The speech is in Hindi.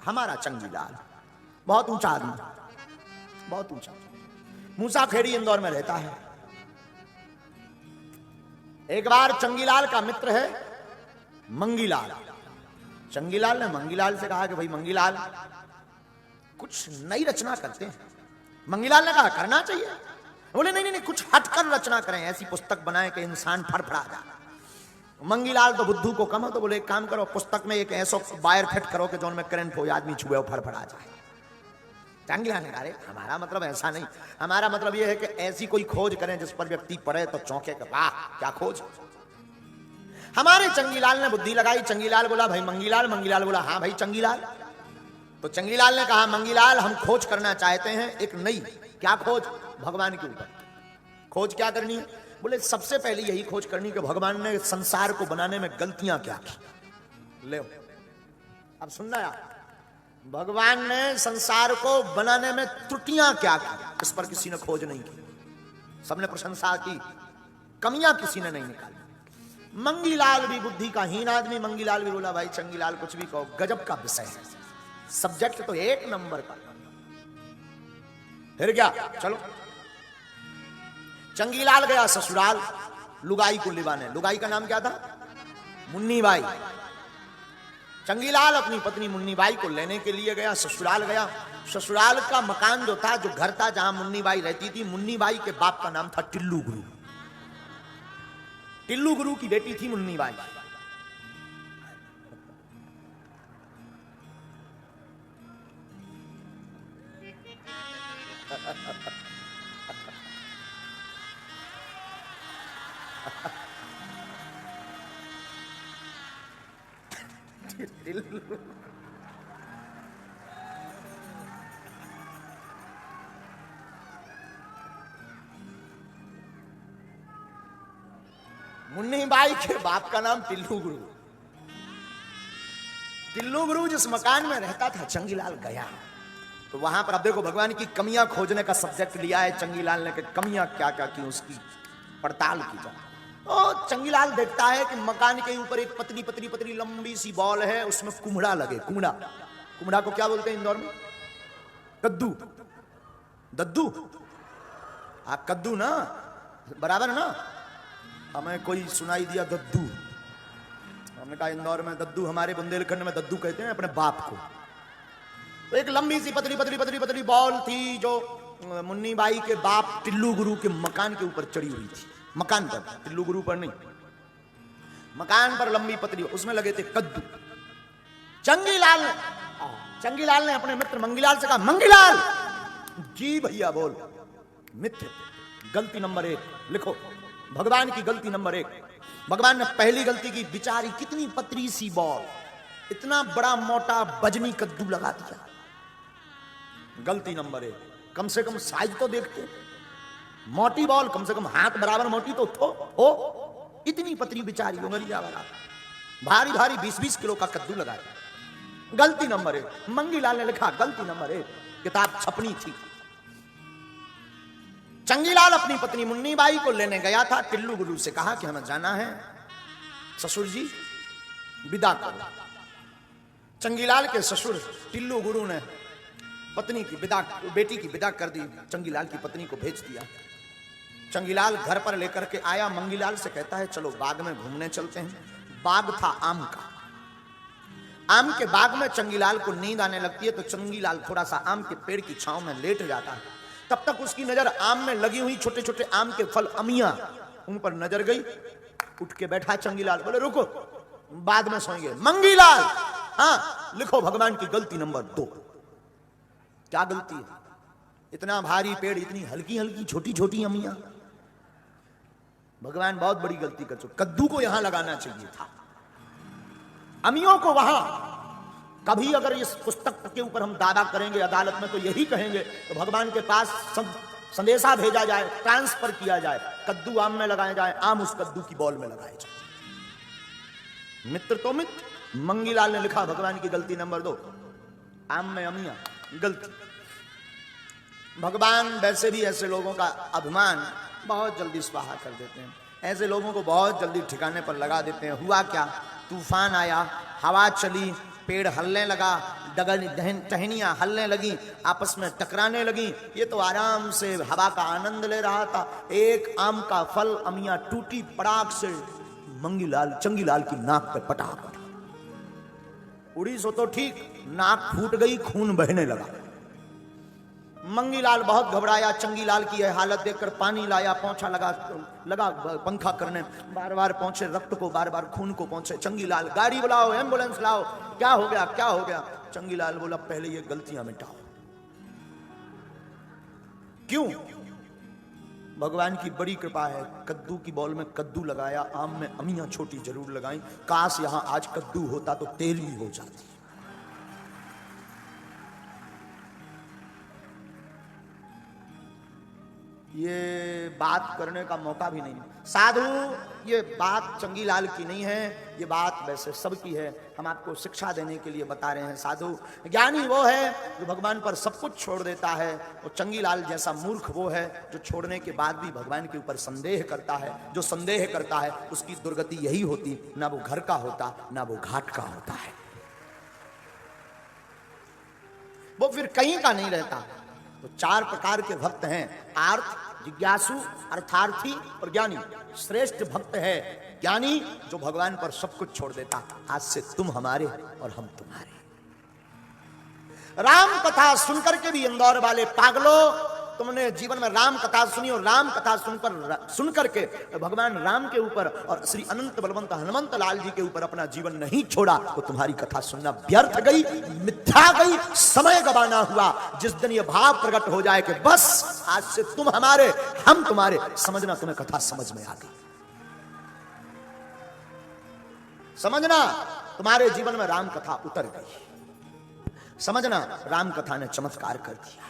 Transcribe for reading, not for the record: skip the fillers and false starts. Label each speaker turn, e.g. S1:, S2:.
S1: हमारा चंगीलाल बहुत ऊंचा आदमी, बहुत ऊंचा। मूसा खेड़ी इंदौर में रहता है। एक बार चंगीलाल का मित्र है मंगीलाल। चंगीलाल ने मंगीलाल से कहा कि भाई मंगीलाल, कुछ नई रचना करते हैं। मंगीलाल ने कहा करना चाहिए। बोले नहीं नहीं नहीं, कुछ हटकर रचना करें, ऐसी पुस्तक बनाएं कि इंसान फड़फड़ा जाए। मंगीलाल तो बुद्धू को कम हो, तो बोले एक काम करो, पुस्तक में एक ऐसा वायर फिट करो कि जोन में करंट हो, आदमी छुए और फड़फड़ा जाए। चंगीलाल ने कहा हमारा मतलब ऐसा नहीं, हमारा मतलब यह है कि ऐसी कोई खोज करें जिस पर व्यक्ति पढ़े तो चौंके कि वाह क्या खोज। हमारे चंगीलाल ने बुद्धि लगाई। चंगीलाल बोला भाई मंगीलाल, मंगीलाल बोला हाँ भाई चंगीलाल। तो चंगीलाल ने कहा मंगीलाल, हम खोज करना चाहते हैं एक नई। क्या खोज? भगवान के ऊपर खोज। क्या करनी है? बोले सबसे पहले यही खोज करनी कि भगवान ने संसार को बनाने में गलतियां क्या की। ले अब सुनना यार, भगवान ने संसार को बनाने में त्रुटियां क्या की, इस पर किसी ने खोज नहीं की। सबने प्रशंसा की, कमियां किसी ने नहीं निकाली। मंगीलाल भी बुद्धि का हीन आदमी, मंगीलाल भी बोला भाई चंगीलाल कुछ भी कहो, गजब का विषय है, सब्जेक्ट तो एक नंबर का। फिर क्या, चलो। चंगीलाल गया ससुराल लुगाई को लिवाने। लुगाई का नाम क्या था? मुन्नी बाई। चंगीलाल अपनी पत्नी मुन्नी बाई को लेने के लिए गया, ससुराल गया। ससुराल का मकान जो था, जो घर था जहां मुन्नी बाई रहती थी, मुन्नी बाई के बाप का नाम था टिल्लू गुरु। टिल्लू गुरु की बेटी थी मुन्नी बाई। मुन्नी बाई के बाप का नाम टिल्लू गुरु। टिल्लू गुरु जिस मकान में रहता था, चंगीलाल गया तो वहां पर अब देखो भगवान की कमियां खोजने का सब्जेक्ट लिया है चंगीलाल ने कि कमियां क्या क्या की, उसकी पड़ताल की जाए। और चंगीलाल देखता है कि मकान के ऊपर एक पतली पतली पतली लंबी सी बॉल है, उसमें कुम्हड़ा लगे। कुम्हड़ा, कुम्हड़ा को क्या बोलते हैं इंदौर में? कद्दू। दद्दू? आप कद्दू ना, बराबर ना। हमें कोई सुनाई दिया दद्दू, हमने कहा इंदौर में दद्दू, हमारे बुंदेलखंड में दद्दू कहते हैं अपने बाप को। तो एक लंबी सी पतली पतली पतली पतली बॉल थी जो मुन्नी बाई के बाप टिल्लू गुरु के मकान के ऊपर चढ़ी हुई थी। मकान पर, टिल्लू गुरु पर नहीं, मकान पर लंबी पतली, उसमें लगे थे कद्दू। चंगीलाल ने अपने मित्र मंगीलाल से कहा मंगीलाल जी भैया बोल। मित्र, गलती नंबर 1 लिखो, भगवान की गलती नंबर 1। भगवान ने पहली गलती की, बिचारी कितनी पतली सी बॉल, इतना बड़ा मोटा बजनी कद्दू लगा दिया। गलती नंबर 1, कम से कम साइज तो देखते, मोटी बॉल कम से कम हाथ बराबर मोटी तो हो, इतनी पतली बिचारी उंगलियां बराबर, भारी भारी 20-20 किलो का कद्दू लगाया। गलती नंबर 1। मंगीलाल ने लिखा गलती नंबर 1, किताब छपनी थी। चंगीलाल अपनी पत्नी मुन्नी बाई को लेने गया था। टिल्लू गुरु से कहा कि हमें जाना है, ससुर जी विदा करो। चंगीलाल के ससुर टिल्लू गुरु ने पत्नी की विदा, बेटी की विदा कर दी। चंगीलाल की पत्नी को भेज दिया। चंगीलाल घर पर लेकर के आया, मंगीलाल से कहता है चलो बाग में घूमने चलते हैं। बाग था आम का। आम के बाग में चंगीलाल को नींद आने लगती है तो चंगीलाल थोड़ा सा आम के पेड़ की छांव में लेट जाता है। तब तक उसकी नजर आम में लगी हुई छोटे छोटे आम के फल अमियां, उन पर नजर गई। उठ के बैठा चंगीलाल, बोले रुको बाद में सोएंगे। मंगीलाल हाँ लिखो भगवान की गलती नंबर 2। क्या गलती है? इतना भारी पेड़, इतनी हल्की हल्की छोटी छोटी अमियां। भगवान बहुत बड़ी गलती कर चुके। कद्दू को यहां लगाना चाहिए था, अमियों को वहां। कभी अगर इस पुस्तक के ऊपर हम दावा करेंगे अदालत में तो यही कहेंगे तो भगवान के पास संदेशा भेजा जाए, ट्रांसफर किया जाए, कद्दू आम में लगाए जाए, आम उस कद्दू की बॉल में लगाए जाए। मित्र तो मित्र। मंगीलाल ने लिखा भगवान की गलती नंबर 2, आम में अमियां, गलती। भगवान वैसे भी ऐसे लोगों का अभिमान बहुत जल्दी स्वाहा कर देते हैं, ऐसे लोगों को बहुत जल्दी ठिकाने पर लगा देते हैं। हुआ क्या, तूफान आया, हवा चली, पेड़ हलने लगा, टहनियां हलने लगी, आपस में टकराने लगी। ये तो आराम से हवा का आनंद ले रहा था। एक आम का फल अमियां टूटी, पड़ाक से चंगीलाल की नाक पे पटाख उड़ी। सो तो ठीक, नाक फूट गई, खून बहने लगा। मंगीलाल बहुत घबराया। चंगीलाल की यह हालत देखकर पानी लाया, पोंछा लगा पंखा करने, बार बार पहुंचे रक्त को, बार बार खून को पहुंचे। चंगीलाल, गाड़ी बुलाओ, एम्बुलेंस लाओ, क्या हो गया, क्या हो गया? चंगीलाल बोला, पहले ये गलतियां मिटाओ। क्यों? भगवान की बड़ी कृपा है, कद्दू की बॉल में कद्दू लगाया, आम में अमियां छोटी जरूर लगाई। काश यहां आज कद्दू होता तो तेल भी हो जाती। ये बात करने का मौका भी नहीं। साधु, ये बात चंगीलाल की नहीं है, ये बात वैसे सबकी है। हम आपको शिक्षा देने के लिए बता रहे हैं। साधु, ज्ञानी वो है जो भगवान पर सब कुछ छोड़ देता है, और चंगीलाल जैसा मूर्ख वो है जो छोड़ने के बाद भी भगवान के ऊपर संदेह करता है। जो संदेह करता है उसकी दुर्गति यही होती, ना वो घर का होता, ना वो घाट का होता है, वो फिर कहीं का नहीं रहता। तो 4 प्रकार के भक्त हैं, आर्थ, जिज्ञासु, अर्थार्थी और ज्ञानी। श्रेष्ठ भक्त है ज्ञानी, जो भगवान पर सब कुछ छोड़ देता। आज से तुम हमारे और हम तुम्हारे। राम कथा सुनकर के भी इंदौर वाले पागलों, तुमने जीवन में राम कथा सुनी, और राम कथा सुनकर के भगवान राम के ऊपर और श्री अनंत बलवंत हनुमंत लाल जी के ऊपर अपना जीवन नहीं छोड़ा, तो तुम्हारी कथा सुनना व्यर्थ गई, मिथ्या गई, समय गवाना हुआ। जिस दिन ये भाव प्रकट हो जाए कि बस आज से तुम हमारे, हम तुम्हारे, समझना तुम्हें कथा समझ में आ गई। समझना तुम्हारे जीवन में राम कथा उतर गई। समझना राम कथा ने चमत्कार कर दिया।